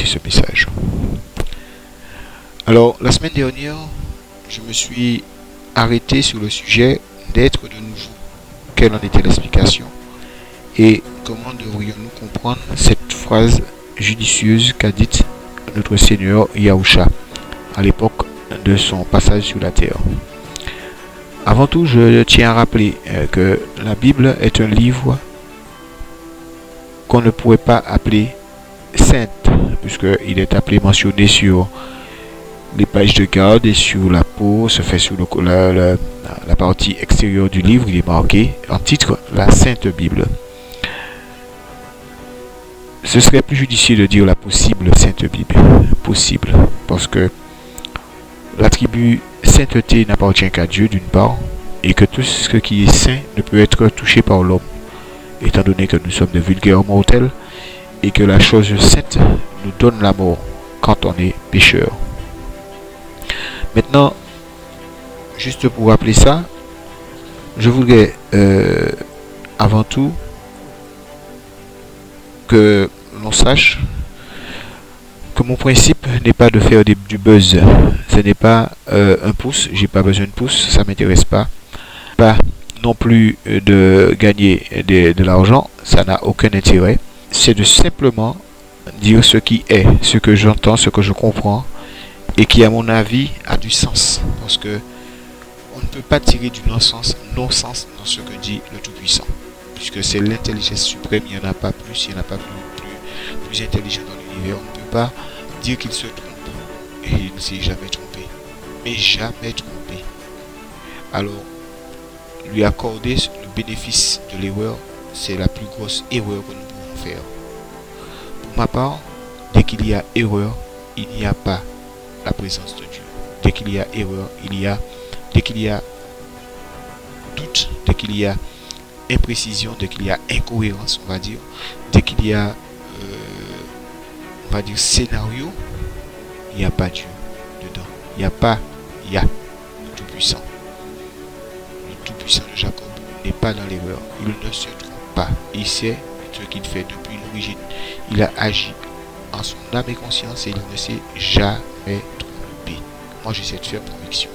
ce message. Alors, la semaine dernière, je me suis arrêté sur le sujet d'être de nouveau. Quelle en était l'explication et comment devrions-nous comprendre cette phrase judicieuse qu'a dite notre Seigneur Yahusha à l'époque de son passage sur la terre. Avant tout, je tiens à rappeler que la Bible est un livre qu'on ne pourrait pas appeler sainte, puisqu'il est appelé mentionné sur les pages de garde et sur la peau, se fait sur la partie extérieure du livre, il est marqué en titre la Sainte Bible. Ce serait plus judicieux de dire la possible Sainte Bible, possible, parce que l'attribut sainteté n'appartient qu'à Dieu d'une part, et que tout ce qui est saint ne peut être touché par l'homme, étant donné que nous sommes de vulgaires mortels, et que la chose sainte nous donne la mort quand on est pécheur. Maintenant, juste pour rappeler ça, je voudrais avant tout que l'on sache que mon principe n'est pas de faire du buzz. Ce n'est pas un pouce, j'ai pas besoin de pouce, ça m'intéresse pas. Pas non plus de gagner de l'argent, ça n'a aucun intérêt. C'est de simplement dire ce qui est, ce que j'entends, ce que je comprends et qui à mon avis a du sens. Parce que on ne peut pas tirer du non-sens dans ce que dit le Tout-Puissant. Puisque c'est l'intelligence suprême, il n'y en a pas plus, il n'y en a pas plus intelligent dans l'univers. On ne peut pas dire qu'il se trompe. Et il ne s'est jamais trompé. Mais jamais trompé. Alors, lui accorder le bénéfice de l'erreur, c'est la plus grosse erreur que nous pouvons faire. Pour ma part, dès qu'il y a erreur, il n'y a pas la présence de Dieu. Dès qu'il y a erreur, dès qu'il y a doute, dès qu'il y a imprécision, dès qu'il y a incohérence, on va dire, dès qu'il y a on va dire scénario, il n'y a pas Dieu dedans. Il y a le Tout-Puissant. Le Tout-Puissant de Jacob n'est pas dans l'erreur. Il ne se trompe pas. Il sait ce qu'il fait depuis l'origine. Il a agi en son âme et conscience et il ne s'est jamais trompé. Moi, j'ai cette ferme conviction.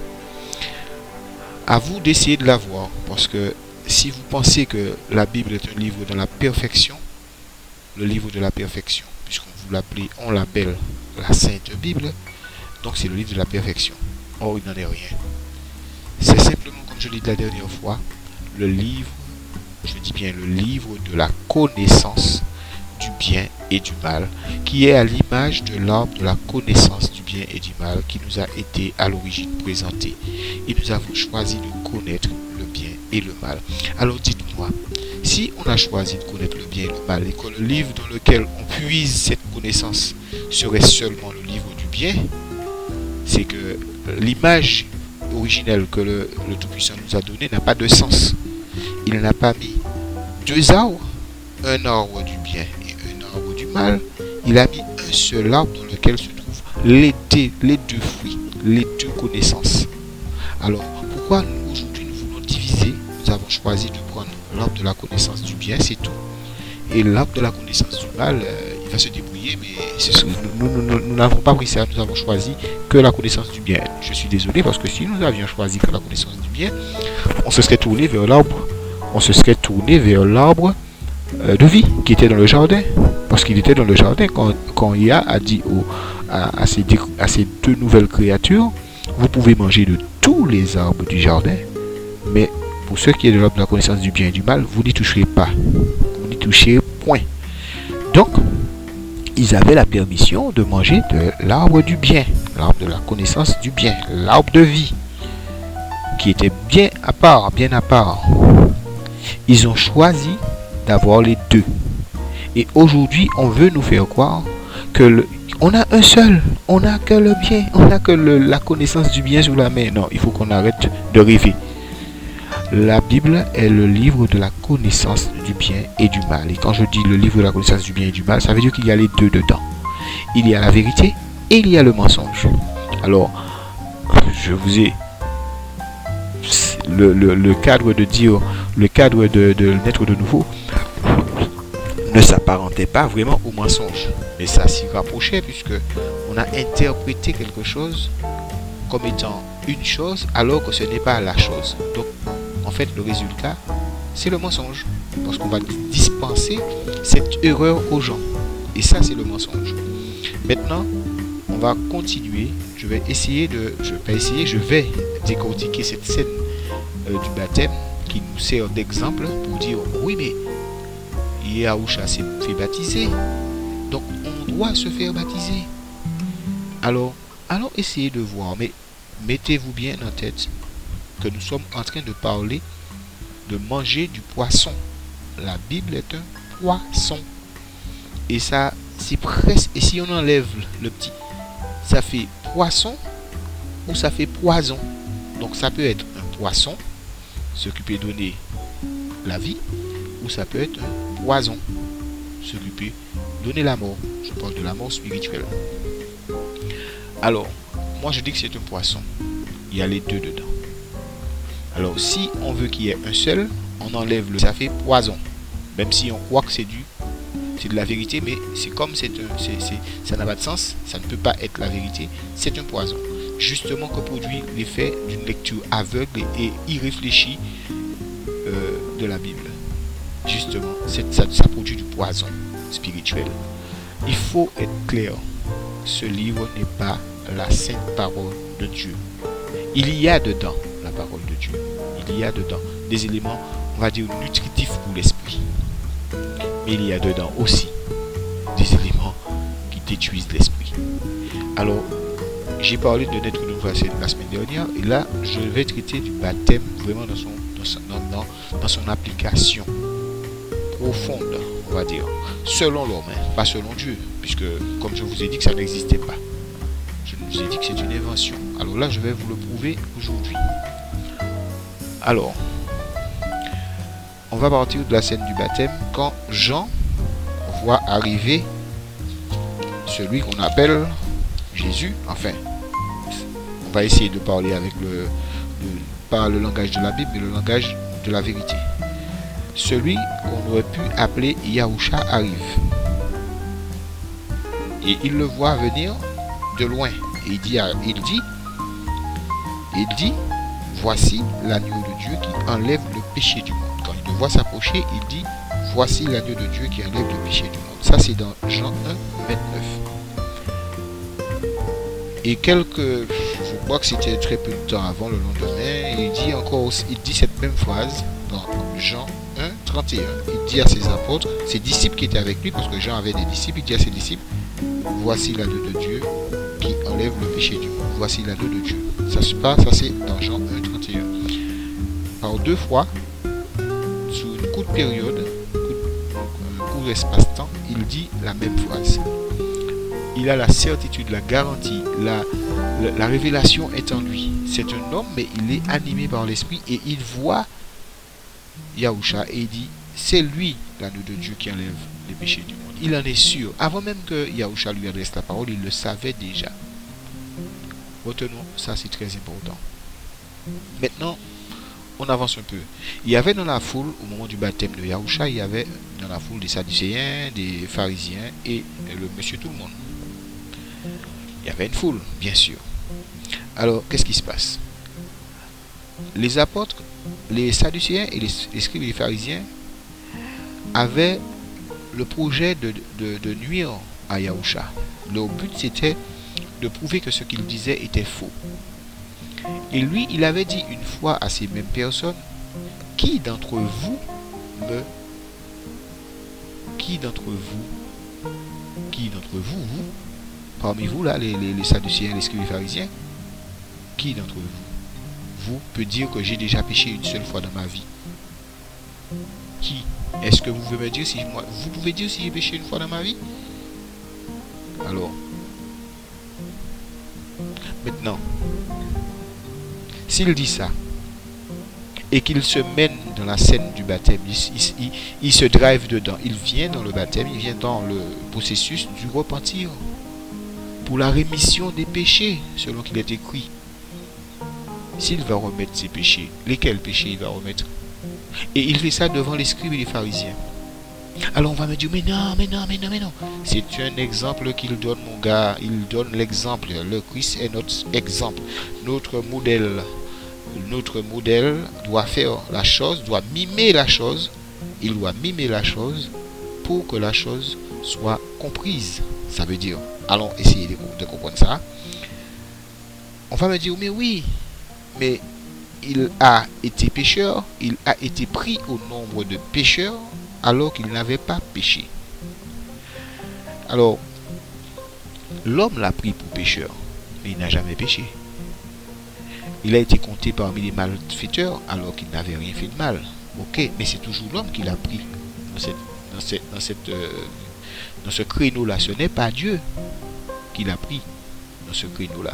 À vous d'essayer de la voir, parce que si vous pensez que la Bible est un livre de la perfection, le livre de la perfection, on l'appelle la Sainte Bible, donc c'est le livre de la perfection. Or, il n'en est rien. C'est simplement, comme je l'ai dit la dernière fois, le livre, je dis bien le livre de la connaissance du bien et du mal, qui est à l'image de l'arbre de la connaissance du bien et du mal qui nous a été à l'origine présenté. Et nous avons choisi de connaître le bien et le mal. Alors dites-moi, si on a choisi de connaître le bien et le mal, et que le livre dans lequel on puise cette connaissance serait seulement le livre du bien, c'est que l'image originelle que le Tout-Puissant nous a donnée n'a pas de sens. Il n'a pas mis deux arbres, un arbre du bien et un arbre du mal. Il a mis un seul arbre dans lequel se trouvent les deux fruits, les deux connaissances. Alors, pourquoi nous aujourd'hui nous voulons diviser? Nous avons choisi de prendre l'arbre de la connaissance du bien, c'est tout. Et l'arbre de la connaissance du mal, il va se débrouiller, mais nous n'avons pas pris ça, nous avons choisi que la connaissance du bien. Je suis désolé parce que si nous avions choisi que la connaissance du bien, on se serait tourné vers l'arbre, de vie qui était dans le jardin. Parce qu'il était dans le jardin quand Ia a dit à ces deux nouvelles créatures, vous pouvez manger de tous les arbres du jardin, mais pour ce qui est de l'arbre de la connaissance du bien et du mal, vous n'y toucherez pas. Vous n'y touchez point. Donc, ils avaient la permission de manger de l'arbre du bien, l'arbre de la connaissance du bien, l'arbre de vie, qui était bien à part. Ils ont choisi d'avoir les deux. Et aujourd'hui, on veut nous faire croire que on a un seul, on n'a que le bien, on n'a que la connaissance du bien sous la main. Non, il faut qu'on arrête de rêver. La Bible est le livre de la connaissance du bien et du mal. Et quand je dis le livre de la connaissance du bien et du mal, ça veut dire qu'il y a les deux dedans. Il y a la vérité et il y a le mensonge. Alors, je vous ai le cadre de dire, le cadre de naître de nouveau ne s'apparentait pas vraiment au mensonge. Mais ça s'y rapprochait puisque on a interprété quelque chose comme étant une chose alors que ce n'est pas la chose. Donc, en fait, le résultat, c'est le mensonge. Parce qu'on va dispenser cette erreur aux gens. Et ça, c'est le mensonge. Maintenant, on va continuer. Je vais décortiquer cette scène du baptême qui nous sert d'exemple pour dire, oui, mais Yahushua s'est fait baptiser. Donc, on doit se faire baptiser. Alors, allons essayer de voir. Mais mettez-vous bien en tête que nous sommes en train de parler de manger du poisson. La Bible est un poisson. Et ça, c'est presque... Et si on enlève le petit, ça fait poisson ou ça fait poison. Donc ça peut être un poisson, ce qui peut donner la vie, ou ça peut être un poison, ce qui peut donner la mort. Je parle de la mort spirituelle. Alors, moi je dis que c'est un poisson. Il y a les deux dedans. Alors, si on veut qu'il y ait un seul, on enlève le... Ça fait poison. Même si on croit que c'est de la vérité, mais c'est comme ça n'a pas de sens, ça ne peut pas être la vérité, c'est un poison. Justement que produit l'effet d'une lecture aveugle et irréfléchie de la Bible. Justement, ça produit du poison spirituel. Il faut être clair, ce livre n'est pas la sainte parole de Dieu. Il y a dedans la parole de Dieu. Il y a dedans des éléments, on va dire, nutritifs pour l'esprit. Mais il y a dedans aussi des éléments qui détruisent l'esprit. Alors, j'ai parlé de naître de nouveau la semaine dernière, et là, je vais traiter du baptême vraiment dans son application profonde, on va dire, selon l'homme, pas selon Dieu, puisque, comme je vous ai dit que ça n'existait pas. Je vous ai dit que c'est une invention. Alors là, je vais vous le prouver aujourd'hui. Alors, on va partir de la scène du baptême quand Jean voit arriver celui qu'on appelle Jésus. Enfin, on va essayer de parler avec pas le langage de la Bible, mais le langage de la vérité. Celui qu'on aurait pu appeler Yahushua arrive. Et il le voit venir de loin. Et il dit, voici l'agneau de Dieu qui enlève le péché du monde. Quand il le voit s'approcher, il dit, voici l'agneau de Dieu qui enlève le péché du monde. Ça, c'est dans Jean 1, 29. Et je crois que c'était très peu de temps avant, le lendemain, il dit cette même phrase dans Jean 1, 31. Il dit à ses apôtres, ses disciples qui étaient avec lui, parce que Jean avait des disciples, il dit à ses disciples, voici l'agneau de Dieu qui enlève le péché du monde. Voici l'agneau de Dieu. Ça c'est dans Jean 1, 31. Par deux fois, sur une courte période, un court espace-temps, il dit la même phrase. Il a la certitude, la garantie, la révélation est en lui. C'est un homme, mais il est animé par l'esprit et il voit Yahushua et il dit, c'est lui l'agneau de Dieu qui enlève les péchés du monde. Il en est sûr. Avant même que Yahushua lui adresse la parole, il le savait déjà. Retenons, ça c'est très important. Maintenant, on avance un peu. Il y avait dans la foule, au moment du baptême de Yahushua, il y avait dans la foule des Sadducéens, des pharisiens et le monsieur tout le monde. Il y avait une foule, bien sûr. Alors, qu'est-ce qui se passe? Les apôtres, les Sadducéens et les scribes et les pharisiens avaient le projet de nuire à Yahushua. Leur but, c'était de prouver que ce qu'il disait était faux. Et lui, il avait dit une fois à ces mêmes personnes, qui d'entre vous, parmi vous là, les Sadducéens, les scribes et les pharisiens, qui d'entre vous peut dire que j'ai déjà péché une seule fois dans ma vie? Qui? Est-ce que vous pouvez me dire vous pouvez dire si j'ai péché une fois dans ma vie? Alors, maintenant, s'il dit ça, et qu'il se mène dans la scène du baptême, il se drive dedans, il vient dans le baptême, il vient dans le processus du repentir, pour la rémission des péchés, selon qu'il est écrit. S'il va remettre ses péchés, lesquels péchés il va remettre? Et il fait ça devant les scribes et les pharisiens. Alors on va me dire, mais non, mais non, mais non, mais non. C'est un exemple qu'il donne, mon gars. Il donne l'exemple. Le Christ est notre exemple. Notre modèle. Notre modèle doit faire la chose, doit mimer la chose. Il doit mimer la chose pour que la chose soit comprise. Ça veut dire, allons essayer de comprendre ça. On va me dire, mais oui, mais il a été pécheur, il a été pris au nombre de pécheurs alors qu'il n'avait pas péché. Alors, l'homme l'a pris pour pécheur, mais il n'a jamais péché. Il a été compté parmi les malfaiteurs alors qu'il n'avait rien fait de mal. Ok, mais c'est toujours l'homme qui l'a pris dans ce créneau-là. Ce n'est pas Dieu qui l'a pris dans ce créneau-là.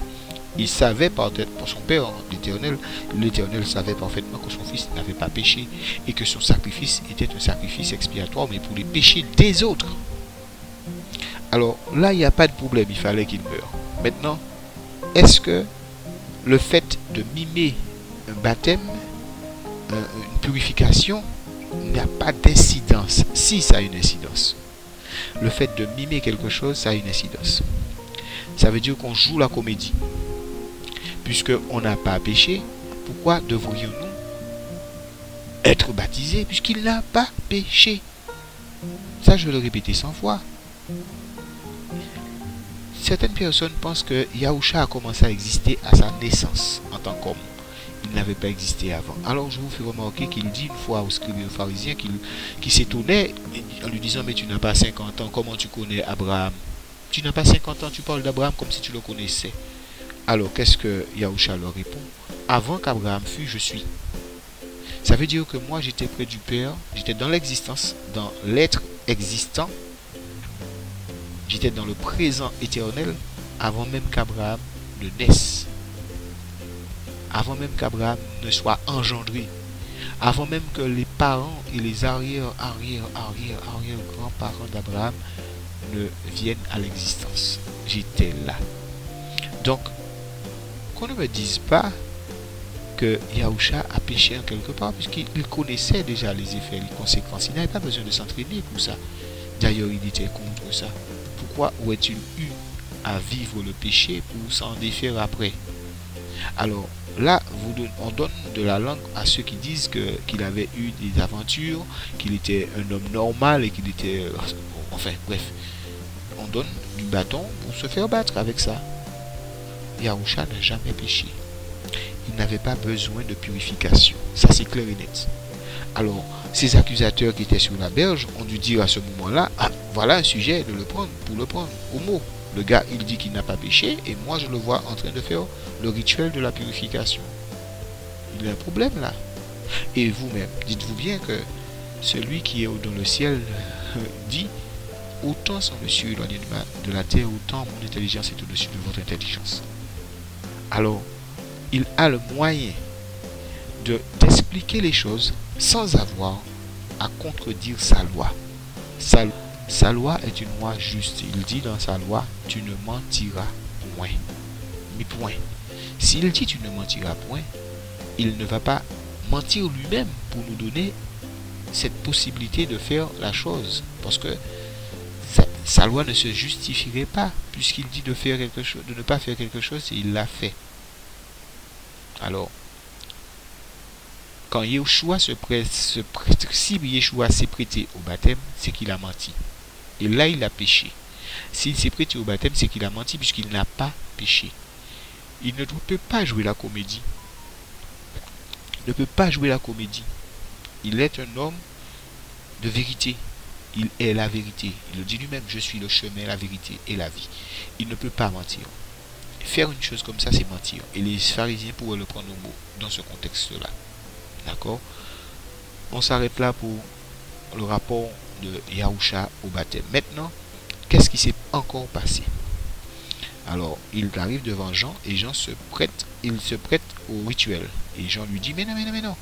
Il savait pour son Père, l'Éternel savait parfaitement que son fils n'avait pas péché et que son sacrifice était un sacrifice expiatoire, mais pour les péchés des autres. Alors là, il n'y a pas de problème, il fallait qu'il meure. Maintenant, est-ce que le fait de mimer un baptême, une purification, n'a pas d'incidence? Si, ça a une incidence. Le fait de mimer quelque chose, ça a une incidence. Ça veut dire qu'on joue la comédie. Puisqu'on n'a pas péché, pourquoi devrions-nous être baptisés puisqu'il n'a pas péché? Ça, je vais le répéter 100 fois. Certaines personnes pensent que Yahusha a commencé à exister à sa naissance en tant qu'homme. Il n'avait pas existé avant. Alors je vous fais remarquer qu'il dit une fois au scribe et au pharisien qui s'étonnait en lui disant, mais tu n'as pas 50 ans, comment tu connais Abraham? Tu n'as pas 50 ans, tu parles d'Abraham comme si tu le connaissais. Alors qu'est-ce que Yahusha leur répond? Avant qu'Abraham fût, je suis. Ça veut dire que moi j'étais près du Père, j'étais dans l'existence, dans l'être existant, j'étais dans le présent éternel avant même qu'Abraham ne naisse, avant même qu'Abraham ne soit engendré, avant même que les parents et les arrière-grands-parents d'Abraham ne viennent à l'existence. J'étais là. Donc, qu'on ne me dise pas que Yahusha a péché en quelque part, puisqu'il connaissait déjà les effets, les conséquences. Il n'avait pas besoin de s'entraîner pour ça. D'ailleurs, il était contre ça. Pourquoi aurait-il eu à vivre le péché pour s'en défaire après? Alors là, on donne de la langue à ceux qui disent qu'il avait eu des aventures, qu'il était un homme normal et qu'il était... Enfin, bref. On donne du bâton pour se faire battre avec ça. Yahusha n'a jamais péché. Il n'avait pas besoin de purification. Ça, c'est clair et net. Alors, ces accusateurs qui étaient sur la berge ont dû dire à ce moment-là, ah, voilà un sujet pour le prendre au mot. Le gars, il dit qu'il n'a pas péché, et moi, je le vois en train de faire le rituel de la purification. Il y a un problème là. Et vous-même, dites-vous bien que celui qui est dans le ciel dit, autant sont les cieux éloignés de la terre, autant mon intelligence est au-dessus de votre intelligence. Alors, il a le moyen d'expliquer les choses sans avoir à contredire sa loi. Sa loi est une loi juste. Il dit dans sa loi, tu ne mentiras point. Mais point. S'il dit tu ne mentiras point, il ne va pas mentir lui-même pour nous donner cette possibilité de faire la chose. Parce que sa loi ne se justifierait pas, puisqu'il dit de faire quelque chose, de ne pas faire quelque chose, et il l'a fait. Alors, quand Yeshua si Yeshua s'est prêté au baptême, c'est qu'il a menti. Et là, il a péché. S'il s'est prêté au baptême, c'est qu'il a menti puisqu'il n'a pas péché. Il ne peut pas jouer la comédie. Il ne peut pas jouer la comédie. Il est un homme de vérité. Il est la vérité. Il le dit lui-même, je suis le chemin, la vérité et la vie. Il ne peut pas mentir. Faire une chose comme ça, c'est mentir. Et les pharisiens pourraient le prendre au mot dans ce contexte-là. D'accord? On s'arrête là pour le rapport de Yahusha au baptême. Maintenant, qu'est-ce qui s'est encore passé? Alors, il arrive devant Jean et Jean se prête au rituel. Et Jean lui dit, mais non,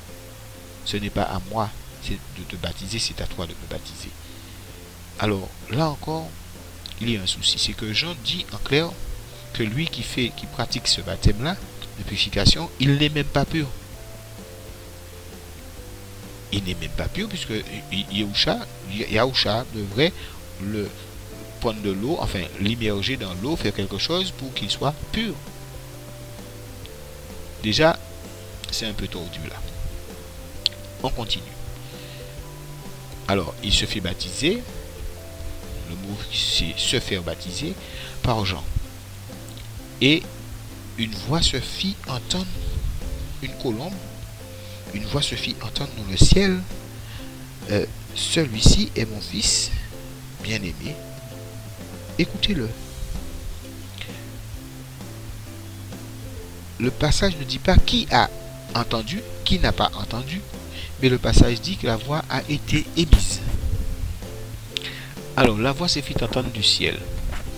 ce n'est pas à moi de te baptiser, c'est à toi de me baptiser. Alors, là encore, il y a un souci. C'est que Jean dit en clair que lui qui pratique ce baptême-là, de purification, il n'est même pas pur. il n'est même pas pur puisque Yahusha devrait le prendre de l'eau, enfin l'immerger dans l'eau, faire quelque chose pour qu'il soit pur. Déjà, c'est un peu tordu là. On continue. Alors, il se fait baptiser. Le mot c'est se faire baptiser par Jean. Et une voix se fit entendre, une colombe, une voix se fit entendre dans le ciel. Celui-ci est mon fils bien-aimé. Écoutez-le. Le passage ne dit pas qui a entendu, qui n'a pas entendu, mais le passage dit que la voix a été émise. Alors, la voix s'est fit entendre du ciel.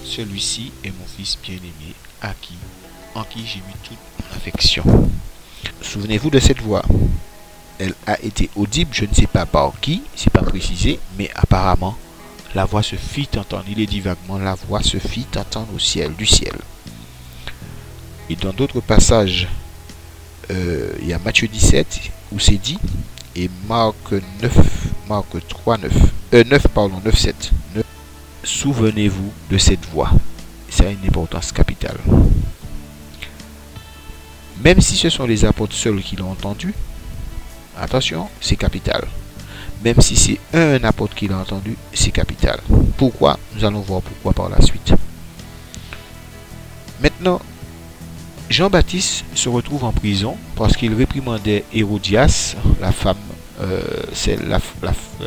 Celui-ci est mon fils bien-aimé, en qui j'ai mis toute mon affection. Souvenez-vous de cette voix. Elle a été audible, je ne sais pas par qui, c'est pas précisé, mais apparemment, la voix se fit entendre. Il est dit vaguement, la voix se fit entendre au ciel, du ciel. Et dans d'autres passages, il y a Matthieu 17 où c'est dit, et Marc 3, 9, 7. Souvenez-vous de cette voix. Ça a une importance capitale. Même si ce sont les apôtres seuls qui l'ont entendu, attention, c'est capital. Même si c'est un apôtre qui l'a entendu, c'est capital. Pourquoi? Nous allons voir pourquoi par la suite. Maintenant, Jean-Baptiste se retrouve en prison parce qu'il réprimandait Hérodias, la femme,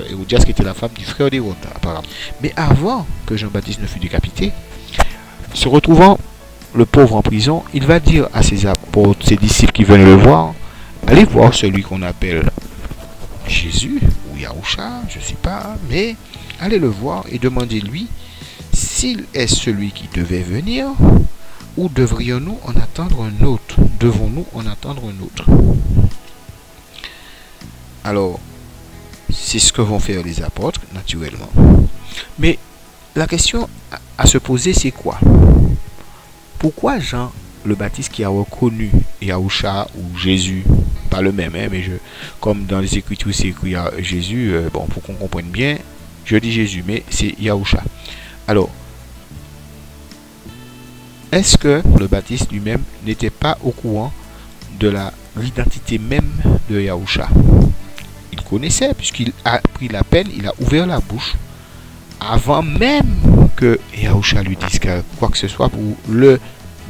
Hérodias qui était la femme du frère d'Hérode, apparemment. Mais avant que Jean-Baptiste ne fût décapité, se retrouvant le pauvre en prison, il va dire à ses apôtres, ses disciples qui veulent le voir, allez voir celui qu'on appelle Jésus ou Yahusha, je ne sais pas, mais allez le voir et demandez-lui s'il est celui qui devait venir ou devrions-nous en attendre un autre? Devons-nous en attendre un autre? Alors, c'est ce que vont faire les apôtres, naturellement. Mais la question à se poser, c'est quoi? Pourquoi Jean le Baptiste qui a reconnu Yahusha ou Jésus, pas le même, hein, mais comme dans les Écritures c'est écrit Jésus, bon, pour qu'on comprenne bien, je dis Jésus, mais c'est Yahusha. Alors, est-ce que le Baptiste lui-même n'était pas au courant de l'identité même de Yahusha? Il connaissait, puisqu'il a pris la peine, il a ouvert la bouche, avant même que Yahusha lui dise quoi que ce soit pour le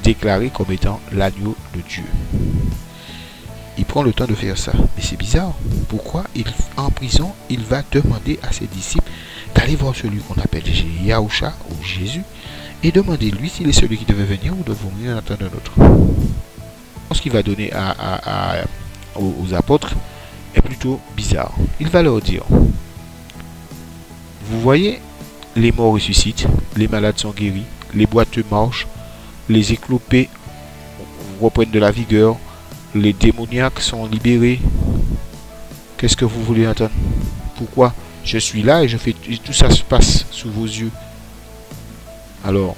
déclarer comme étant l'agneau de Dieu. Il prend le temps de faire ça. Mais c'est bizarre. Pourquoi en prison, il va demander à ses disciples d'aller voir celui qu'on appelle Yahusha ou Jésus et demander-lui s'il est celui qui devait venir ou devons-nous en attendre un autre. Ce qu'il va donner aux apôtres est plutôt bizarre. Il va leur dire, vous voyez, les morts ressuscitent, les malades sont guéris, les boiteux marchent, les éclopés reprennent de la vigueur, les démoniaques sont libérés. Qu'est-ce que vous voulez entendre? Pourquoi? Je suis là et tout ça se passe sous vos yeux. Alors,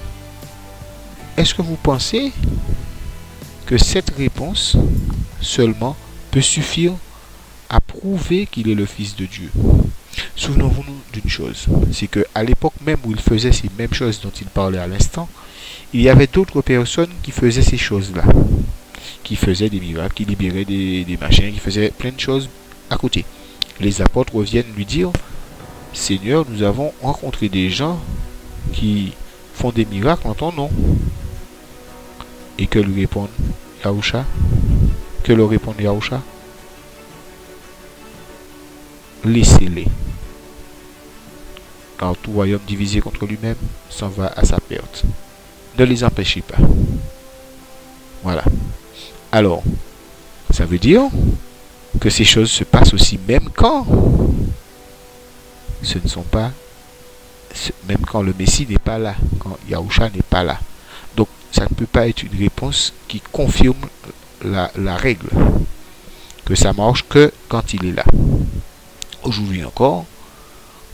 est-ce que vous pensez que cette réponse seulement peut suffire à prouver qu'il est le Fils de Dieu? Souvenons-nous d'une chose, c'est qu'à l'époque même où il faisait ces mêmes choses dont il parlait à l'instant, il y avait d'autres personnes qui faisaient ces choses-là, qui faisaient des miracles, qui libéraient des machins, qui faisaient plein de choses à côté. Les apôtres reviennent lui dire, Seigneur, nous avons rencontré des gens qui font des miracles en ton nom. Et que lui répondent Yahusha? Que leur répondent Yahusha? Laissez-les. Car tout royaume divisé contre lui-même s'en va à sa perte. Ne les empêchez pas. Voilà. Alors, ça veut dire que ces choses se passent aussi même quand ce ne sont pas, même quand le Messie n'est pas là, quand Yahusha n'est pas là. Donc, ça ne peut pas être une réponse qui confirme la règle, que ça marche que quand il est là. Aujourd'hui encore,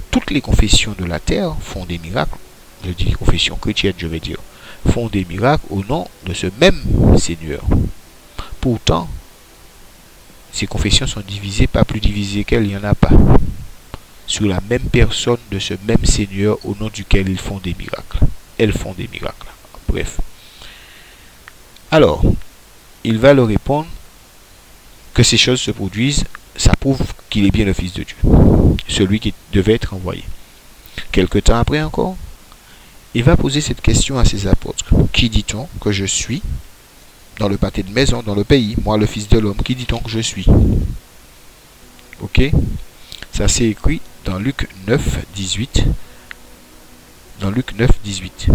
toutes les confessions de la terre font des miracles, je dis confessions chrétiennes, je vais dire, font des miracles au nom de ce même Seigneur. Pourtant, ces confessions sont divisées, pas plus divisées qu'elles, il n'y en a pas. Sur la même personne de ce même Seigneur au nom duquel ils font des miracles. Elles font des miracles. Bref. Alors, il va leur répondre que ces choses se produisent, ça prouve qu'il est bien le Fils de Dieu, celui qui devait être envoyé. Quelque temps après encore, il va poser cette question à ses apôtres. Qui dit-on que je suis dans le pâté de maison, dans le pays, moi le Fils de l'homme, qui dit-on que je suis? Ok? Ça c'est écrit dans Luc 9, 18. Dans Luc 9, 18.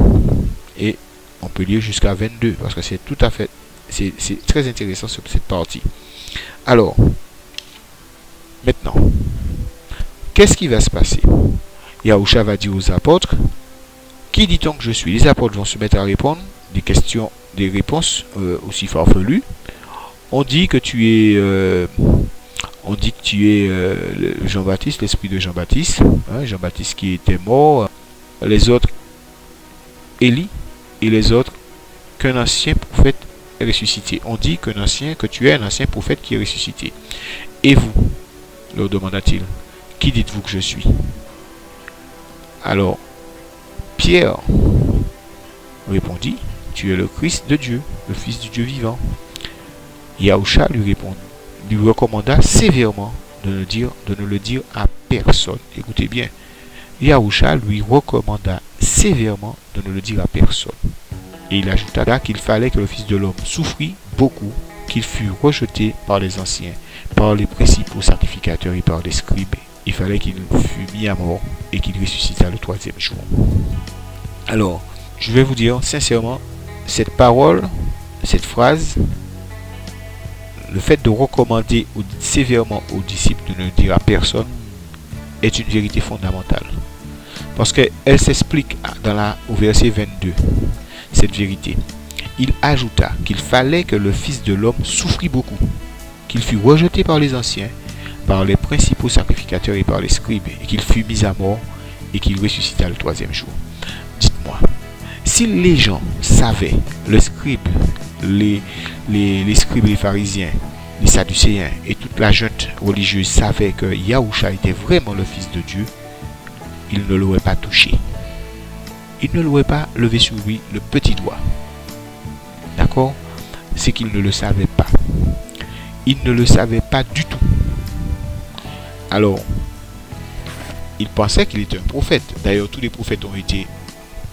Et on peut lire jusqu'à 22, parce que c'est tout à fait, c'est très intéressant cette partie. Alors, maintenant, qu'est-ce qui va se passer? Yahushua va dire aux apôtres, qui dit-on que je suis? Les apôtres vont se mettre à répondre des questions, des réponses aussi farfelues. On dit que tu es, Jean-Baptiste, l'esprit de Jean-Baptiste, hein, Jean-Baptiste qui était mort. Les autres, Élie, et les autres, qu'un ancien prophète est ressuscité. On dit que tu es un ancien prophète qui est ressuscité. Et vous, leur demanda-t-il, qui dites-vous que je suis? Alors, Pierre répondit, tu es le Christ de Dieu, le Fils du Dieu vivant. Yahushua lui recommanda sévèrement de ne le dire à personne. Écoutez bien, Yahushua lui recommanda sévèrement de ne le dire à personne. Et il ajouta qu'il fallait que le Fils de l'homme souffrit beaucoup, qu'il fût rejeté par les anciens, par les principaux sacrificateurs et par les scribes. Il fallait qu'il fût mis à mort et qu'il ressuscitât le troisième jour. Alors, je vais vous dire sincèrement, cette parole, cette phrase, le fait de recommander sévèrement aux disciples de ne dire à personne est une vérité fondamentale. Parce qu'elle s'explique au verset 22, cette vérité. Il ajouta qu'il fallait que le Fils de l'homme souffrit beaucoup, qu'il fût rejeté par les anciens, par les principaux sacrificateurs et par les scribes, et qu'il fût mis à mort et qu'il ressuscita le troisième jour. Dites-moi, si les gens savaient, les scribes, les scribes, les pharisiens, les sadducéens et toute la junte religieuse savaient que Yahushua était vraiment le Fils de Dieu, ils ne l'auraient pas touché. Ils ne l'auraient pas levé sur lui le petit doigt. D'accord? C'est qu'ils ne le savaient pas. Ils ne le savaient pas du tout. Alors, ils pensaient qu'il était un prophète. D'ailleurs, tous les prophètes ont été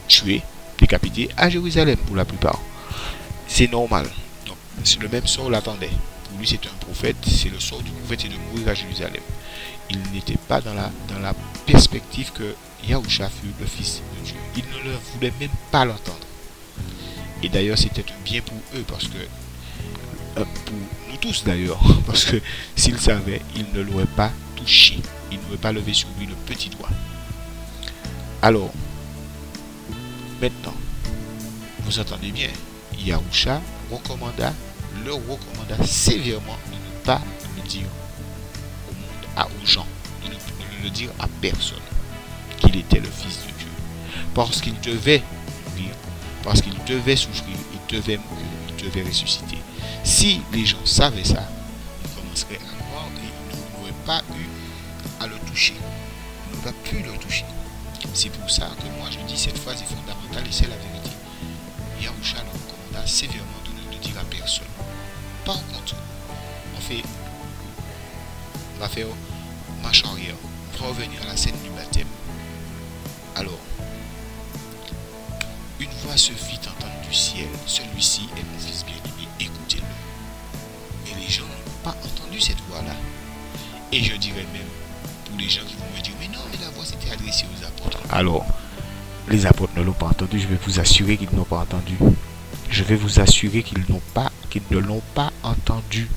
tués, décapités à Jérusalem pour la plupart. C'est normal. Donc, le même sort l'attendait. Pour lui, c'est un prophète. C'est le sort du prophète, c'est de mourir à Jérusalem. Il n'était pas dans la perspective que Yahushua fut le Fils de Dieu. Il ne le voulait même pas l'entendre. Et d'ailleurs, c'était un bien pour eux, parce que pour nous tous d'ailleurs, parce que s'ils savaient, ils ne l'auraient pas touché. Ils n'auraient pas levé sur lui le petit doigt. Alors, maintenant, vous entendez bien, Yahushua leur recommanda sévèrement de ne pas le dire au monde, aux gens, de ne le dire à personne, qu'il était le Fils de Dieu. Parce qu'il devait mourir, parce qu'il devait souffrir, il devait mourir, il devait ressusciter. Si les gens savaient ça, ils commenceraient à croire et ils n'auraient pas eu à le toucher. Ils n'auraient pas pu le toucher. C'est pour ça que moi je dis cette phrase est fondamentale et c'est la vérité. Yahushua le recommanda sévèrement de ne le dire à personne. Par contre, on va faire marche arrière. On va revenir à la scène du baptême. Alors, une voix se fit entendre du ciel. Celui-ci est mon fils bien-aimé, écoutez-le. Mais les gens n'ont pas entendu cette voix-là. Et je dirais même, pour les gens qui vont me dire, mais non, mais la voix s'était adressée aux apôtres. Alors, les apôtres ne l'ont pas entendu, je vais vous assurer qu'ils n'ont pas entendu. Je vais vous assurer qu'ils ne l'ont pas entendu.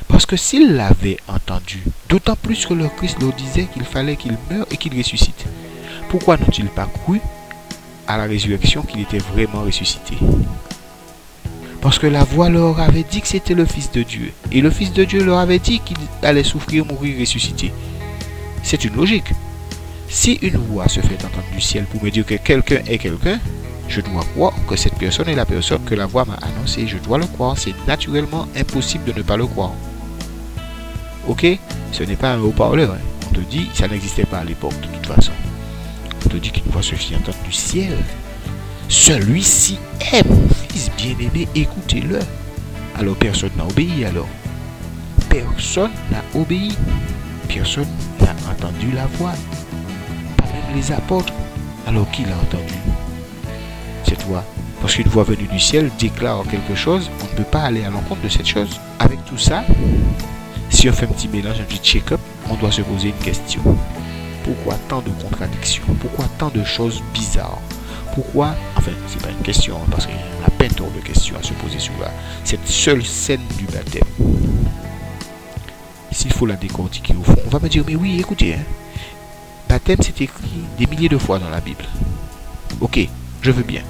Parce que s'ils l'avaient entendu, d'autant plus que le Christ leur disait qu'il fallait qu'il meure et qu'il ressuscite, pourquoi n'ont-ils pas cru à la résurrection qu'il était vraiment ressuscité? Parce que la voix leur avait dit que c'était le Fils de Dieu. Et le Fils de Dieu leur avait dit qu'il allait souffrir, mourir, ressusciter. C'est une logique. Si une voix se fait entendre du ciel pour me dire que quelqu'un est quelqu'un, je dois croire que cette personne est la personne que la voix m'a annoncée. Je dois le croire. C'est naturellement impossible de ne pas le croire. Ok? Ce n'est pas un haut-parleur. Hein. On te dit, ça n'existait pas à l'époque de toute façon. On te dit qu'une voix se fit entendre du ciel. Celui-ci est mon fils bien-aimé, écoutez-le. Alors personne n'a obéi alors. Personne n'a obéi. Personne n'a entendu la voix. Pas même les apôtres. Alors qui l'a entendu? Cette voix. Parce qu'une voix venue du ciel déclare quelque chose, on ne peut pas aller à l'encontre de cette chose. Avec tout ça, si on fait un petit mélange, un petit check-up, on doit se poser une question. Pourquoi tant de contradictions? Pourquoi tant de choses bizarres? Pourquoi, enfin, c'est pas une question, hein, parce qu'il y a plein de questions à se poser sur cette seule scène du baptême. S'il faut la décortiquer au fond, on va me dire, mais oui, écoutez, hein, baptême c'est écrit des milliers de fois dans la Bible. Ok, je veux bien.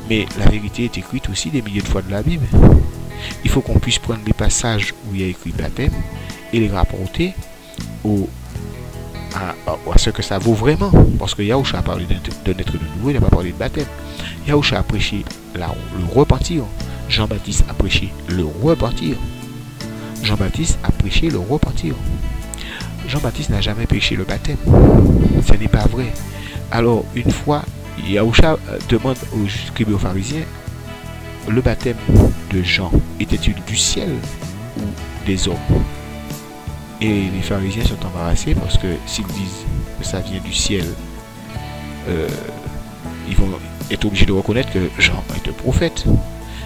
Mais la vérité est écrite aussi des milliers de fois de la Bible. Il faut qu'on puisse prendre les passages où il y a écrit baptême et les rapporter à ce que ça vaut vraiment. Parce que Yahushua a parlé de naître de nouveau, il n'a pas parlé de baptême. Yahushua a prêché le repentir. Jean-Baptiste a prêché le repentir. Jean-Baptiste n'a jamais prêché le baptême. Ce n'est pas vrai. Alors, une fois, Yahushua demande aux scribes et aux pharisiens, le baptême de Jean était-il du ciel ou des hommes? Et les pharisiens sont embarrassés parce que s'ils disent que ça vient du ciel, ils vont être obligés de reconnaître que Jean est un prophète.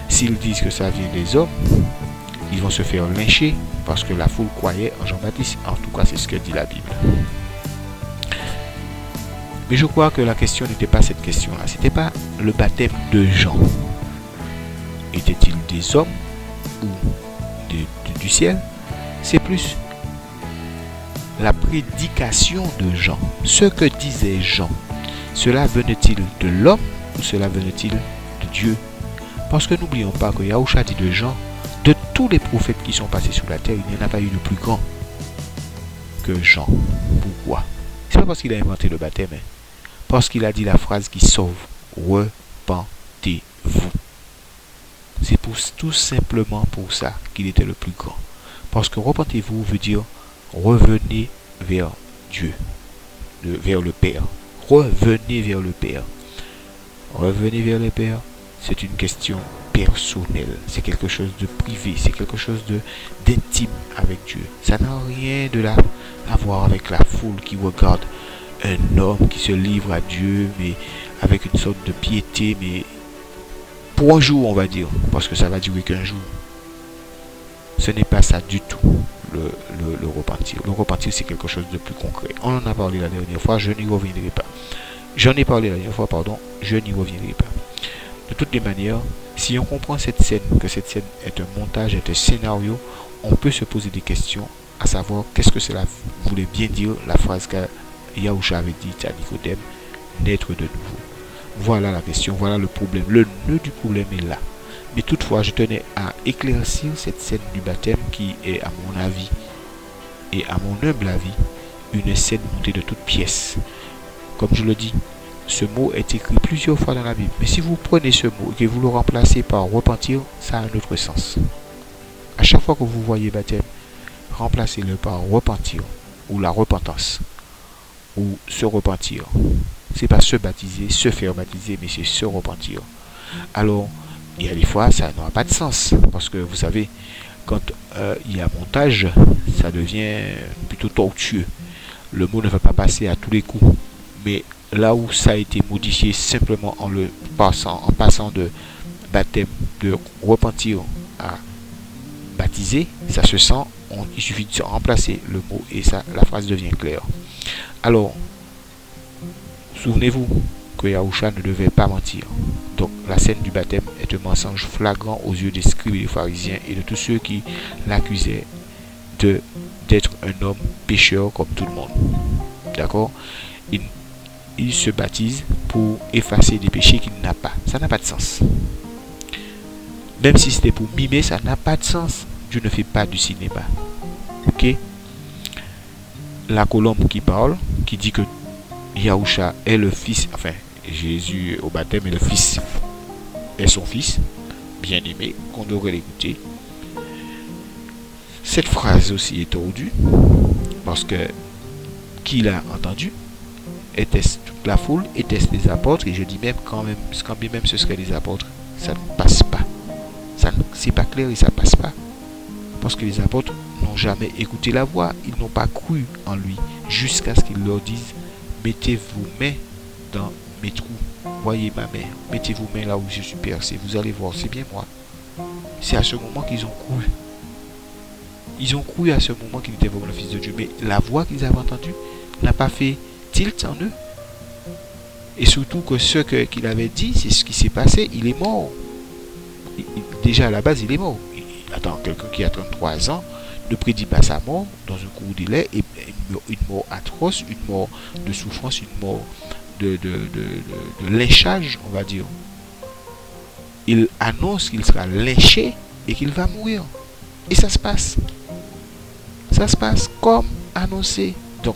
S'ils disent que ça vient des hommes, ils vont se faire lyncher parce que la foule croyait en Jean-Baptiste. En tout cas, c'est ce que dit la Bible. Mais je crois que la question n'était pas cette question-là. C'était pas le baptême de Jean. Était-il des hommes ou du ciel? C'est plus la prédication de Jean. Ce que disait Jean. Cela venait-il de l'homme ou cela venait-il de Dieu? Parce que n'oublions pas que Yahushua dit de Jean, de tous les prophètes qui sont passés sur la terre, il n'y en a pas eu de plus grand que Jean. Pourquoi? C'est pas parce qu'il a inventé le baptême, hein. Parce qu'il a dit la phrase qui sauve. Repentez-vous. C'est tout simplement pour ça qu'il était le plus grand. Parce que repentez-vous veut dire revenez vers Dieu, vers le Père. Revenez vers le Père. Revenez vers le Père, c'est une question personnelle. C'est quelque chose de privé. C'est quelque chose d'intime avec Dieu. Ça n'a rien à voir avec la foule qui regarde un homme qui se livre à Dieu, mais avec une sorte de piété, mais pour un jour, on va dire, parce que ça va durer qu'un jour. Ce n'est pas ça du tout, le repentir. Le repentir, c'est quelque chose de plus concret. On en a parlé la dernière fois, je n'y reviendrai pas. J'en ai parlé la dernière fois, pardon, je n'y reviendrai pas. De toutes les manières, si on comprend cette scène, que cette scène est un montage, est un scénario, on peut se poser des questions, à savoir qu'est-ce que cela voulait bien dire, la phrase que Yahushua avait dit à Nicodème, naître de nouveau. Voilà la question, voilà le problème. Le nœud du problème est là. Mais toutefois, je tenais à éclaircir cette scène du baptême qui est, à mon avis, et à mon humble avis, une scène montée de toutes pièces. Comme je le dis, ce mot est écrit plusieurs fois dans la Bible. Mais si vous prenez ce mot et que vous le remplacez par repentir, ça a un autre sens. À chaque fois que vous voyez baptême, remplacez-le par repentir ou la repentance ou se repentir. C'est pas se baptiser, se faire baptiser, mais c'est se repentir. Alors, il y a des fois, ça n'aura pas de sens. Parce que vous savez, quand il y a montage, ça devient plutôt tortueux. Le mot ne va pas passer à tous les coups. Mais là où ça a été modifié simplement en passant de baptême, de repentir à baptiser, ça se sent, il suffit de remplacer le mot et ça, la phrase devient claire. Alors, souvenez-vous que Yahushua ne devait pas mentir. Donc, la scène du baptême est un mensonge flagrant aux yeux des scribes et des pharisiens et de tous ceux qui l'accusaient d'être un homme pécheur comme tout le monde. D'accord? Il se baptise pour effacer des péchés qu'il n'a pas. Ça n'a pas de sens. Même si c'était pour mimer, ça n'a pas de sens. Dieu ne fait pas du cinéma. Ok? La colombe qui parle, qui dit que Yahushua est le fils, enfin, Jésus au baptême est le fils, est son fils, bien aimé, qu'on devrait l'écouter. Cette phrase aussi est tordue, parce que qui l'a entendu? Était-ce toute la foule? Était-ce les apôtres? Et je dis même quand bien même ce serait les apôtres, ça ne passe pas. C'est pas clair et ça passe pas. Parce que les apôtres n'ont jamais écouté la voix, ils n'ont pas cru en lui, jusqu'à ce qu'il leur dise, mettez vos mains dans mes trous, voyez ma main, mettez vos mains là où je suis percé, vous allez voir, c'est bien moi. C'est à ce moment qu'ils ont cru. Ils ont cru à ce moment qu'il était vraiment le Fils de Dieu, mais la voix qu'ils avaient entendue n'a pas fait tilt en eux. Et surtout que ce qu'il avait dit, c'est ce qui s'est passé, il est mort. Déjà à la base, il est mort. Attends, quelqu'un qui a 33 ans ne prédit pas sa mort dans un court délai, et une mort atroce, une mort de souffrance, une mort de lynchage, on va dire. Il annonce qu'il sera lynché et qu'il va mourir. Et ça se passe. Ça se passe comme annoncé. Donc,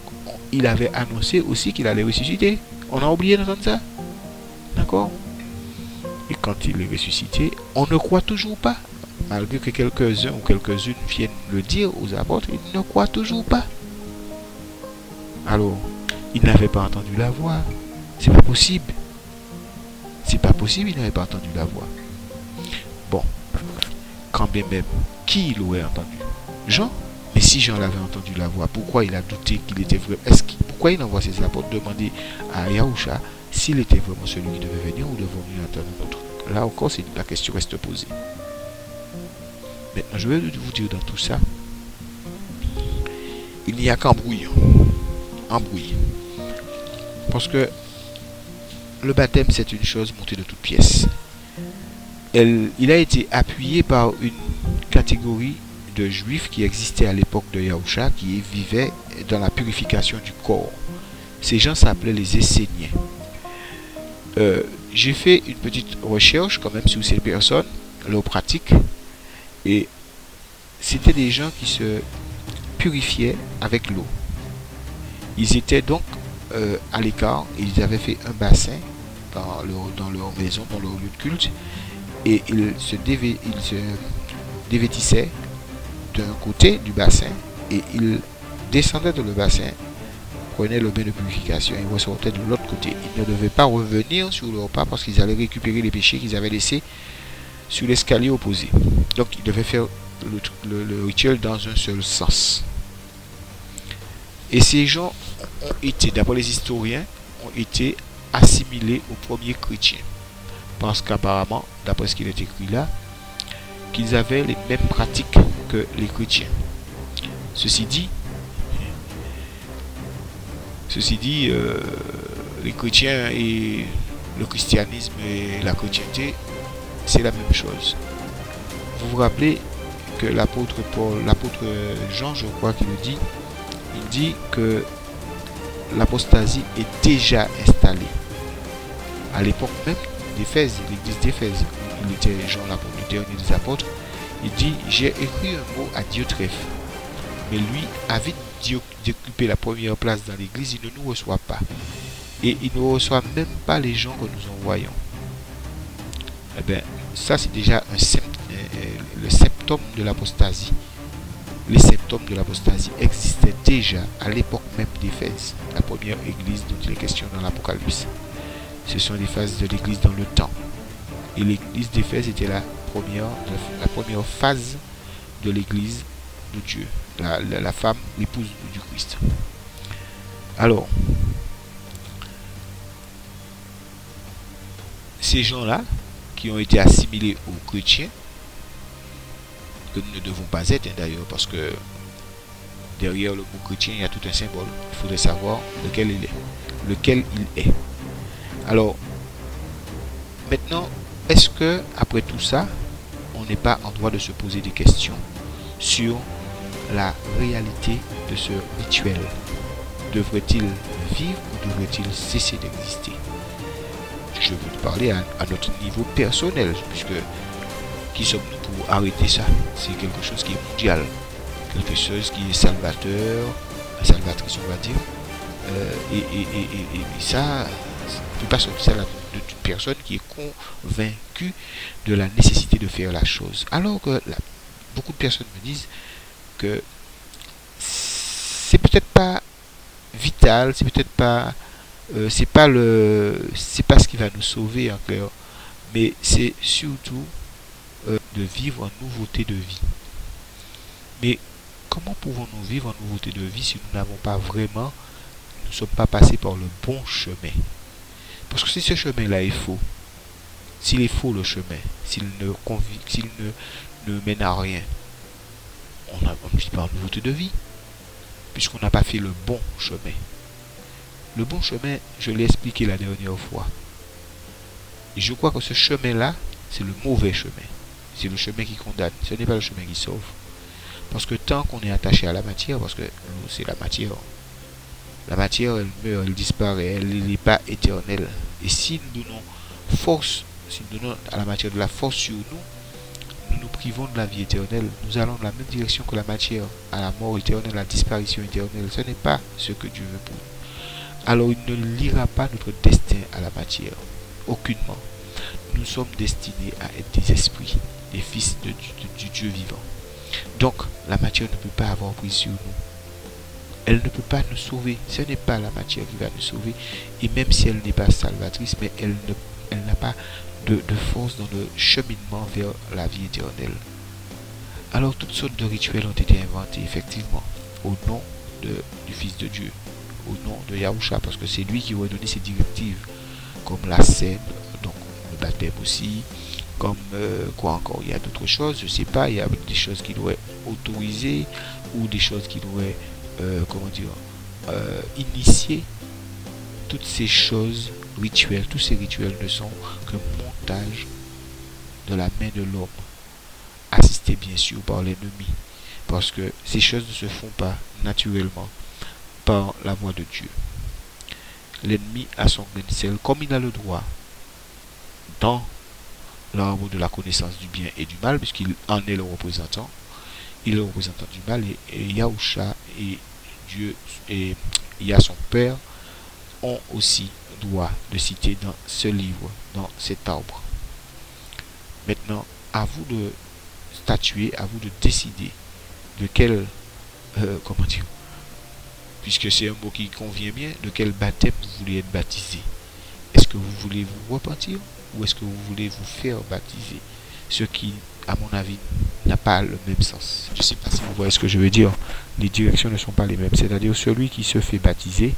il avait annoncé aussi qu'il allait ressusciter. On a oublié d'entendre ça. D'accord? Et quand il est ressuscité, on ne croit toujours pas. Malgré que quelques-uns ou quelques-unes viennent le dire aux apôtres, ils ne croient toujours pas. Alors, ils n'avaient pas entendu la voix. C'est pas possible. C'est pas possible, ils n'avaient pas entendu la voix. Bon, quand bien même, qui l'aurait entendu? Jean? Mais si Jean l'avait entendu la voix, pourquoi il a douté qu'il était vrai? Pourquoi il envoie ses apôtres demander à Yahusha s'il était vraiment celui qui devait venir ou devait venir entendre un autre? Là encore, la question reste posée. Maintenant, je vais vous dire dans tout ça, il n'y a qu'embrouille. Embrouille. Parce que le baptême, c'est une chose montée de toutes pièces. Il a été appuyé par une catégorie de juifs qui existaient à l'époque de Yahusha, qui vivaient dans la purification du corps. Ces gens s'appelaient les Esséniens. J'ai fait une petite recherche quand même sur ces personnes, leur pratique, et c'était des gens qui se purifiaient avec l'eau. Ils étaient donc à l'écart, et ils avaient fait un bassin dans leur maison, dans leur lieu de culte, et ils se dévêtissaient d'un côté du bassin, et ils descendaient dans le bassin, prenaient le bain de purification et ressortaient de l'autre côté. Ils ne devaient pas revenir sur leur pas parce qu'ils allaient récupérer les péchés qu'ils avaient laissés sur l'escalier opposé. Donc ils devaient faire le rituel dans un seul sens. Et ces gens ont été, d'après les historiens, ont été assimilés aux premiers chrétiens. Parce qu'apparemment, d'après ce qu'il est écrit là, qu'ils avaient les mêmes pratiques que les chrétiens. Ceci dit, les chrétiens et le christianisme et la chrétienté, c'est la même chose. Vous vous rappelez que l'apôtre Jean, je crois qu'il le dit, il dit que l'apostasie est déjà installée. À l'époque même d'Éphèse, l'église d'Éphèse, il était Jean l'apôtre, le dernier des apôtres, il dit, j'ai écrit un mot à Diotrephe, mais lui, avide d'occuper la première place dans l'église, il ne nous reçoit pas. Et il ne reçoit même pas les gens que nous envoyons. Eh bien, ça c'est déjà le symptôme de l'apostasie. Les symptômes de l'apostasie existaient déjà à l'époque même d'Éphèse, la première église dont il est question dans l'Apocalypse. Ce sont les phases de l'église dans le temps. Et l'église d'Éphèse était la première phase de l'église de Dieu, la femme, l'épouse du Christ. Alors, ces gens-là, qui ont été assimilés aux chrétiens, que nous ne devons pas être d'ailleurs, parce que derrière le mot chrétien, il y a tout un symbole. Il faudrait savoir lequel il est. Alors, maintenant, est-ce que, après tout ça, on n'est pas en droit de se poser des questions sur la réalité de ce rituel? Devrait-il vivre ou devrait-il cesser d'exister? Je veux te parler à notre niveau personnel, puisque qui sommes-nous pour arrêter ça? C'est quelque chose qui est mondial, quelque chose qui est salvateur, salvatrice on va dire, et ça, ne peut pas sortir de toute personne qui est convaincue de la nécessité de faire la chose. Alors que beaucoup de personnes me disent, que c'est peut-être pas vital, c'est pas ce qui va nous sauver en clair, mais c'est surtout de vivre en nouveauté de vie. Mais comment pouvons-nous vivre en nouveauté de vie si nous n'avons pas vraiment, nous ne sommes pas passés par le bon chemin? Parce que si ce chemin-là est faux, s'il est faux le chemin, s'il ne mène à rien, on ne vit pas en nouveauté de vie, puisqu'on n'a pas fait le bon chemin. Le bon chemin, je l'ai expliqué la dernière fois. Et je crois que ce chemin-là, c'est le mauvais chemin. C'est le chemin qui condamne. Ce n'est pas le chemin qui sauve. Parce que tant qu'on est attaché à la matière, parce que l'eau, c'est la matière, elle meurt, elle disparaît, elle n'est pas éternelle. Et si nous donnons force, si nous donnons à la matière de la force sur nous, nous nous privons de la vie éternelle. Nous allons dans la même direction que la matière, à la mort éternelle, à la disparition éternelle. Ce n'est pas ce que Dieu veut pour nous. Alors il ne liera pas notre destin à la matière. Aucunement. Nous sommes destinés à être des esprits, des fils du Dieu vivant. Donc, la matière ne peut pas avoir prise sur nous. Elle ne peut pas nous sauver. Ce n'est pas la matière qui va nous sauver. Et même si elle n'est pas salvatrice, mais elle n'a pas de force dans le cheminement vers la vie éternelle. Alors, toutes sortes de rituels ont été inventés, effectivement, au nom du Fils de Dieu, au nom de Yahusha, parce que c'est lui qui aurait donné ces directives, comme la scène, donc le baptême aussi, comme quoi encore, il y a d'autres choses, je sais pas, il y a des choses qu'il doit autoriser, ou des choses qu'il doit initier. Toutes ces choses rituelles, tous ces rituels ne sont que montage de la main de l'homme, assisté bien sûr par l'ennemi, parce que ces choses ne se font pas naturellement par la voix de Dieu. L'ennemi a son grain de sel, comme il a le droit dans l'arbre de la connaissance du bien et du mal, puisqu'il en est le représentant. Il est le représentant du mal, et Yahusha et Dieu et Yah son Père ont aussi droit de citer dans ce livre, dans cet arbre. Maintenant, à vous de statuer, à vous de décider de quel, puisque c'est un mot qui convient bien, de quel baptême vous voulez être baptisé. Est-ce que vous voulez vous repentir ou est-ce que vous voulez vous faire baptiser? Ce qui, à mon avis, n'a pas le même sens. Je ne sais pas si vous voyez ce que je veux dire. Les directions ne sont pas les mêmes. C'est-à-dire celui qui se fait baptiser,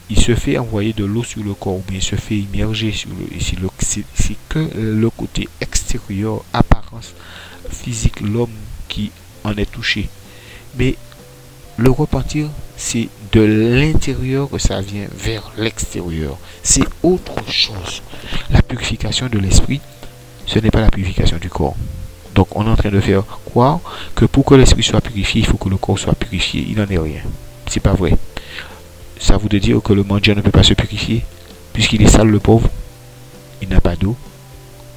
il se fait envoyer de l'eau sur le corps, ou bien il se fait immerger sur le. C'est que le côté extérieur, apparence physique, l'homme qui en est touché. Mais le repentir, c'est de l'intérieur que ça vient vers l'extérieur. C'est autre chose. La purification de l'esprit, ce n'est pas la purification du corps. Donc on est en train de faire croire que pour que l'esprit soit purifié, il faut que le corps soit purifié. Il n'en est rien. C'est pas vrai. Ça voudrait dire que le mendiant ne peut pas se purifier, puisqu'il est sale le pauvre, il n'a pas d'eau,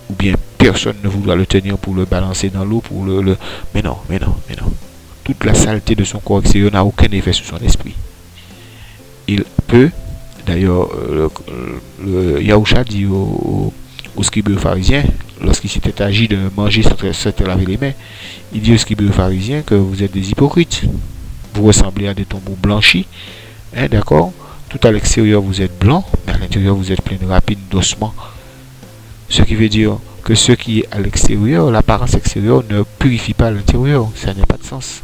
ou bien personne ne voudra le tenir pour le balancer dans l'eau, pour le... Mais non. Toute la saleté de son corps extérieur n'a aucun effet sur son esprit. Il peut, d'ailleurs, le Yahusha dit aux scribes et aux pharisiens, lorsqu'il s'était agi de manger sans se laver les mains, il dit aux scribes et aux pharisiens que vous êtes des hypocrites. Vous ressemblez à des tombeaux blanchis, hein, d'accord? Tout à l'extérieur vous êtes blanc, mais à l'intérieur vous êtes plein de rapines d'ossements. Ce qui veut dire que ce qui est à l'extérieur, l'apparence extérieure ne purifie pas l'intérieur. Ça n'a pas de sens.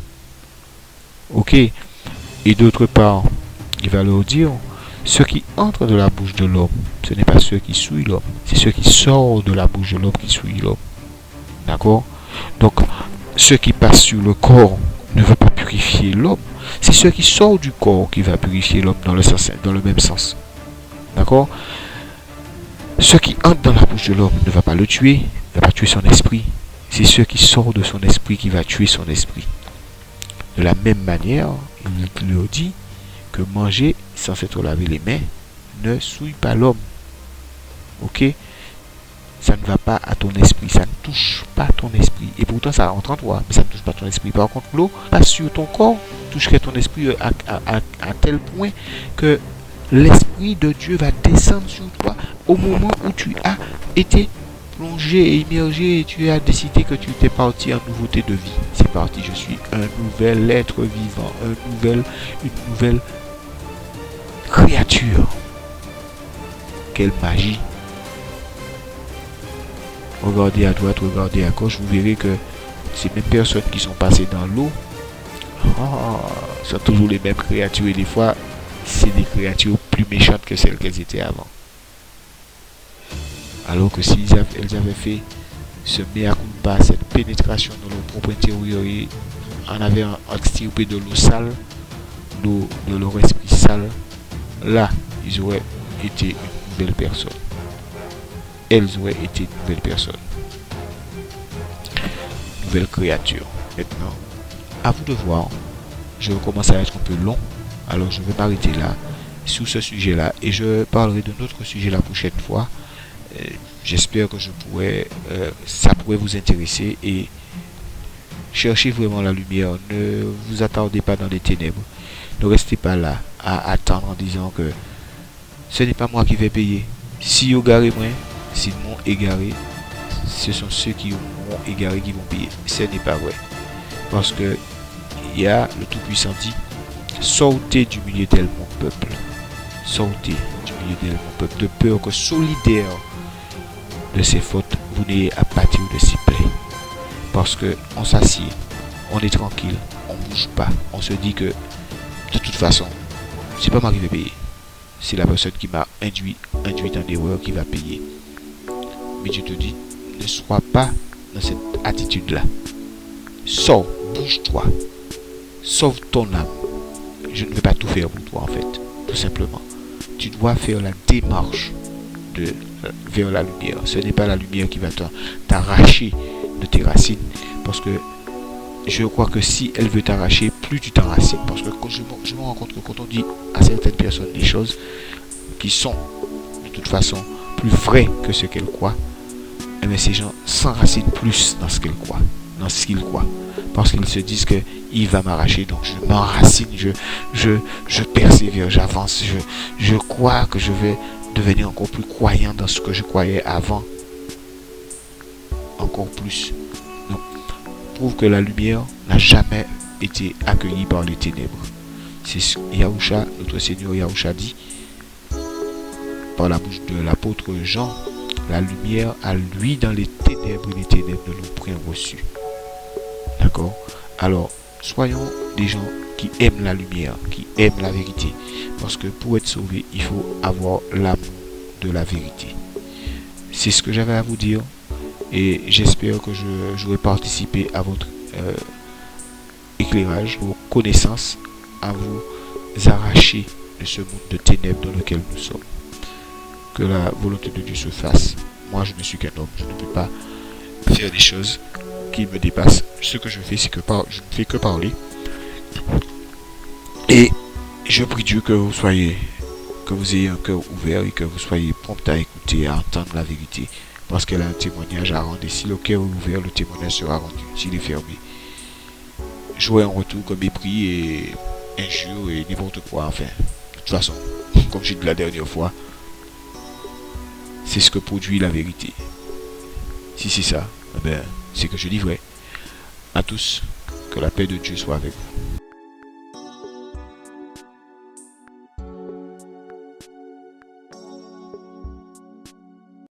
Ok. Et d'autre part, il va leur dire, ce qui entre de la bouche de l'homme, ce n'est pas ce qui souille l'homme, c'est ce qui sort de la bouche de l'homme qui souille l'homme. D'accord? Donc, ce qui passe sur le corps ne veut pas purifier l'homme. C'est ce qui sort du corps qui va purifier l'homme dans le même sens. D'accord? Ce qui entre dans la bouche de l'homme ne va pas le tuer, ne va pas tuer son esprit. C'est ce qui sort de son esprit qui va tuer son esprit. De la même manière, il leur dit que manger sans s'être lavé les mains ne souille pas l'homme. Ok? Ça ne va pas à ton esprit, ça ne touche pas ton esprit. Et pourtant ça rentre en toi, mais ça ne touche pas ton esprit. Par contre, l'eau passe sur ton corps, toucherait ton esprit à tel point que l'Esprit de Dieu va descendre sur toi au moment où tu as été plongé et immergé et tu as décidé que tu t'es parti en nouveauté de vie. C'est parti, je suis un nouvel être vivant, une nouvelle créature. Quelle magie! Regardez à droite, regardez à gauche, vous verrez que ces mêmes personnes qui sont passées dans l'eau sont toujours les mêmes créatures et des fois, c'est des créatures plus méchantes que celles qu'elles étaient avant. Alors que si elles avaient fait ce mea culpa, cette pénétration dans leur propre intérieur et en avaient extirpé de l'eau sale, l'eau de leur esprit sale, là, ils auraient été une nouvelle personne. Elles auraient été une nouvelle personne. Une nouvelle créature. Maintenant, à vous de voir. Je commence à être un peu long, alors je vais m'arrêter là sur ce sujet-là et je parlerai d'un autre sujet la prochaine fois. J'espère que ça pourrait vous intéresser et cherchez vraiment la lumière. Ne vous attardez pas dans les ténèbres. Ne restez pas là à attendre en disant que ce n'est pas moi qui vais payer. Si vous égarez moi, s'ils m'ont égaré, ce sont ceux qui m'ont égaré qui vont payer. Ce n'est pas vrai. Parce que il y a le Tout-Puissant dit, sortez du milieu d'elle mon peuple. Sortez du milieu d'elle mon peuple, de peur que solidaire de ses fautes, vous n'ayez à pâtir de ses plaies. Parce que on s'assied, on est tranquille, on bouge pas, on se dit que de toute façon, c'est pas moi qui vais payer. C'est la personne qui m'a induit en erreur qui va payer. Mais Dieu te dit, ne sois pas dans cette attitude-là. Sors, bouge-toi. Sauve ton âme. Je ne vais pas tout faire pour toi en fait, tout simplement. Tu dois faire la démarche vers la lumière. Ce n'est pas la lumière qui va t'arracher de tes racines, parce que je crois que si elle veut t'arracher, plus tu t'enracines. Parce que quand je me rends compte que quand on dit à certaines personnes des choses qui sont de toute façon plus vraies que ce qu'elles croient, eh bien ces gens s'enracinent plus dans ce qu'elles croient, dans ce qu'ils croient. Parce qu'ils se disent que il va m'arracher, donc je m'enracine, je persévère, j'avance, je crois que je vais devenir encore plus croyant dans ce que je croyais avant. Encore plus. Donc, prouve que la lumière n'a jamais été accueillie par les ténèbres. C'est ce que Yahusha, notre Seigneur Yahusha dit par la bouche de l'apôtre Jean, la lumière a lui dans les ténèbres et les ténèbres ne l'ont point reçu. D'accord? Alors, soyons des gens qui aiment la lumière, qui aiment la vérité. Parce que pour être sauvé, il faut avoir l'amour de la vérité. C'est ce que j'avais à vous dire. Et j'espère que j'aurai participé à votre éclairage, vos connaissances, à vous arracher de ce monde de ténèbres dans lequel nous sommes. Que la volonté de Dieu se fasse. Moi, je ne suis qu'un homme. Je ne peux pas faire des choses qui me dépassent. Ce que je fais, c'est que je ne fais que parler. Et je prie Dieu que vous ayez un cœur ouvert et que vous soyez prompt à écouter, à entendre la vérité. Parce qu'elle a un témoignage à rendre. Et si le cœur est ouvert, le témoignage sera rendu. S'il est fermé, jouer en retour comme mépris et injure et n'importe quoi. Enfin, de toute façon, comme j'ai dit la dernière fois, c'est ce que produit la vérité. Si c'est ça, eh ben, c'est que je dis vrai. À tous, que la paix de Dieu soit avec vous.